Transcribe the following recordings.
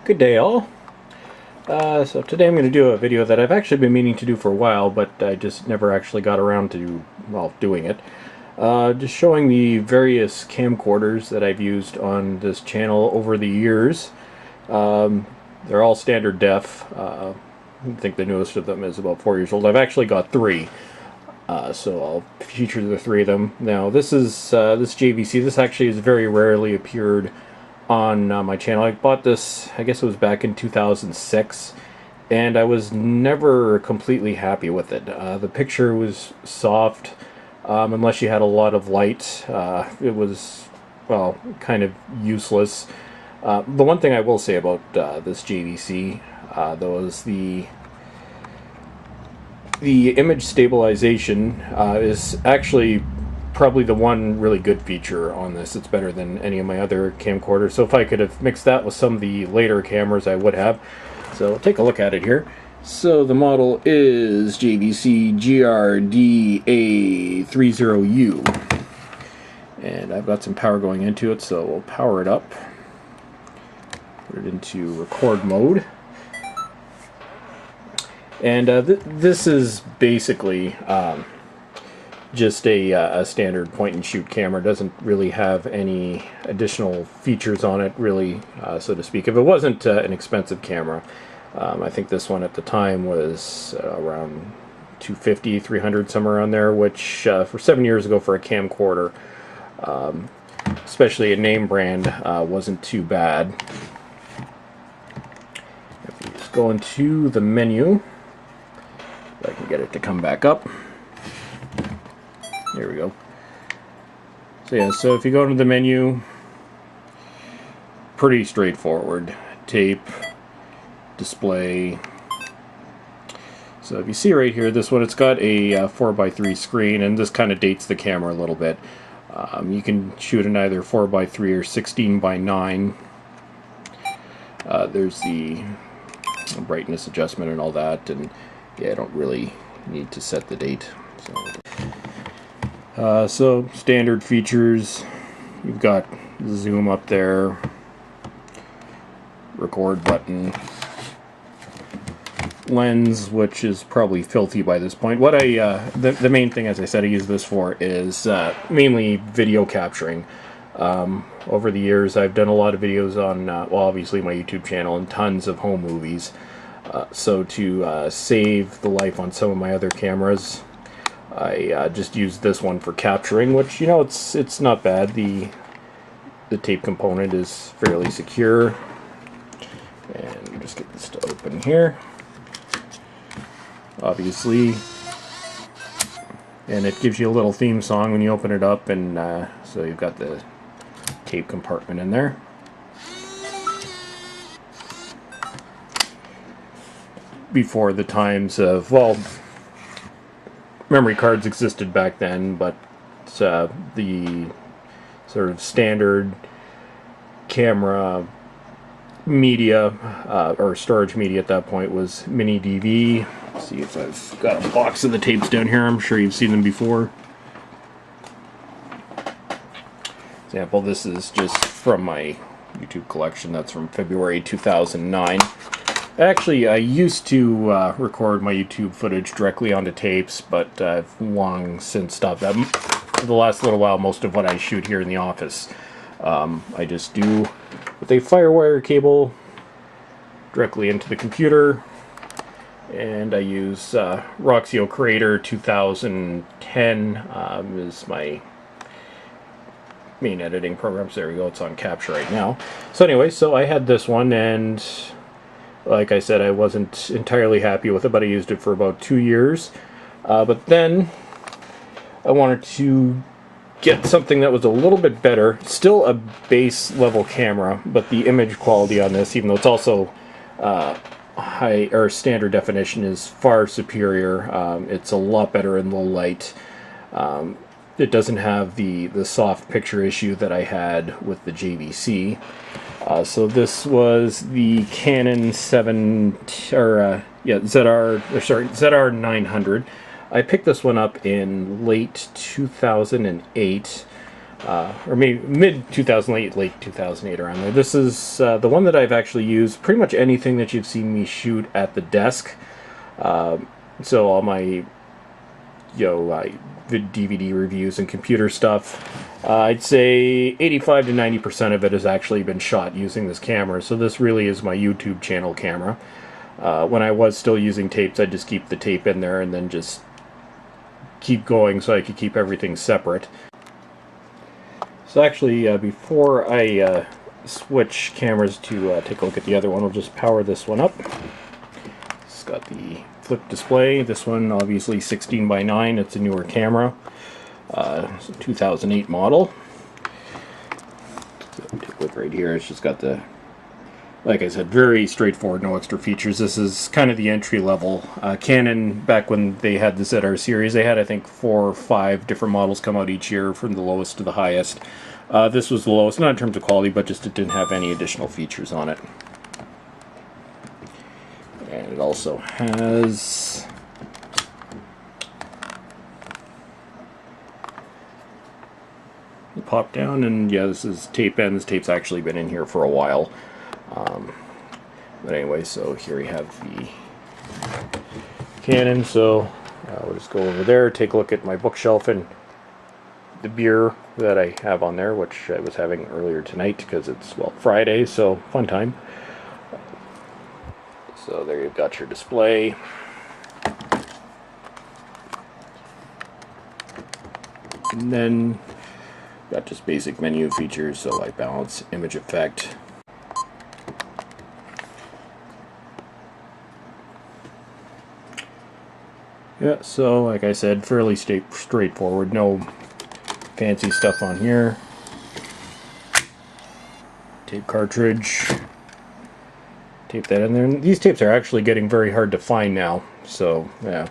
Good day all. So today I'm going to do a video that I've actually been meaning to do for a while, but I just never actually got around to, well, doing it. Just showing the various camcorders that I've used on this channel over the years. They're all standard def. I think the newest of them is about 4 years old. I've actually got three. So I'll feature the three of them. Now this is this JVC. This actually has very rarely appeared on my channel. I bought this, I guess it was back in 2006, and I was never completely happy with it. The picture was soft, unless you had a lot of light. It was, well, kind of useless. The one thing I will say about this JVC, though, is the image stabilization is actually probably the one really good feature on this. It's better than any of my other camcorders. So if I could have mixed that with some of the later cameras, I would have. So take a look at it here. So the model is JVC GRDA30U. And I've got some power going into it, so we'll power it up. Put it into record mode. And this is basically just a standard point-and-shoot camera. It doesn't really have any additional features on it, really, so to speak. If it wasn't an expensive camera, I think this one at the time was around $250, $300, somewhere around there, which for 7 years ago for a camcorder, especially a name brand, wasn't too bad. If we just go into the menu, if I can get it to come back up. There we go. So yeah, so if you go into the menu, pretty straightforward. Tape, display. So if you see right here, this one, it's got a 4x3 screen, and this kind of dates the camera a little bit. You can shoot in either 4x3 or 16:9. There's the brightness adjustment and all that, and yeah, I don't really need to set the date. So standard features, you've got zoom up there, record button, lens, which is probably filthy by this point. What the main thing, as I said, I use this for is mainly video capturing. Over the years, I've done a lot of videos on, well, obviously my YouTube channel, and tons of home movies. So to save the life on some of my other cameras, I just used this one for capturing, which, you know, it's not bad. The tape component is fairly secure. And just get this to open here, obviously. And it gives you a little theme song when you open it up, and so you've got the tape compartment in there. Before the times of, well, memory cards existed back then, but the sort of standard camera media or storage media at that point was MiniDV. Let's see if I've got a box of the tapes down here. I'm sure you've seen them before. Example, this is just from my YouTube collection. That's from February 2009. Actually, I used to record my YouTube footage directly onto tapes, but I've long since stopped that. For the last little while, most of what I shoot here in the office, I just do with a FireWire cable directly into the computer, and I use Roxio Creator 2010 is my main editing program. So there we go, it's on capture right now. So anyway, so I had this one, and like I said, I wasn't entirely happy with it, but I used it for about 2 years. But then I wanted to get something that was a little bit better. Still a base level camera, but the image quality on this, even though it's also high or standard definition, is far superior. It's a lot better in low light. It doesn't have the soft picture issue that I had with the JVC. So this was the Canon ZR 900. I picked this one up in late 2008. or maybe mid 2008, late 2008, around there. This is the one that I've actually used pretty much anything that you've seen me shoot at the desk. So all my DVD reviews and computer stuff, I'd say 85 to 90% of it has actually been shot using this camera. So this really is my YouTube channel camera. When I was still using tapes, I'd just keep the tape in there and then just keep going so I could keep everything separate. So actually, before I switch cameras to take a look at the other one, we'll just power this one up. It's got the flip display. This one obviously 16:9. It's a newer camera. It's a 2008 model. So take a look right here. It's just got the, like I said, very straightforward, no extra features. This is kind of the entry level. Canon, back when they had the ZR series, they had I think 4 or 5 different models come out each year from the lowest to the highest. This was the lowest, not in terms of quality, but just it didn't have any additional features on it. And it also has the pop down, and yeah, this is tape in. This tape's actually been in here for a while. But anyway, so here we have the Canon. So we'll just go over there, take a look at my bookshelf and the beer that I have on there, which I was having earlier tonight because it's, well, Friday, so fun time. So there you've got your display. And then got just basic menu features, so like balance, image effect. Yeah, so like I said, fairly straightforward, no fancy stuff on here. Tape cartridge. Tape that in there. And these tapes are actually getting very hard to find now, so yeah.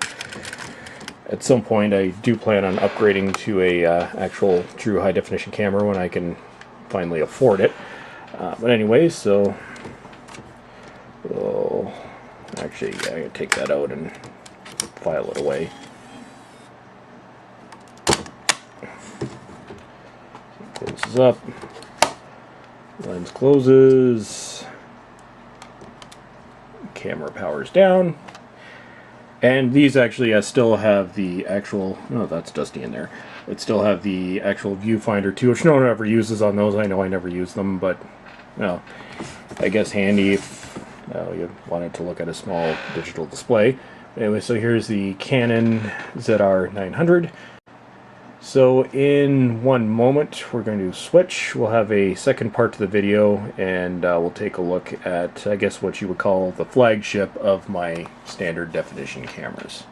At some point I do plan on upgrading to a actual true high definition camera when I can finally afford it. But anyway, so actually I'm going to take that out and file it away. Closes up. Lens closes. Camera powers down. And these actually still have the actual, oh, that's dusty in there. It still have the actual viewfinder too, which no one ever uses on those. I know I never use them, but well, I guess handy if you wanted to look at a small digital display. Anyway, so here's the Canon ZR-900. So in one moment we're going to switch. We'll have a second part to the video, and we'll take a look at, I guess, what you would call the flagship of my standard definition cameras.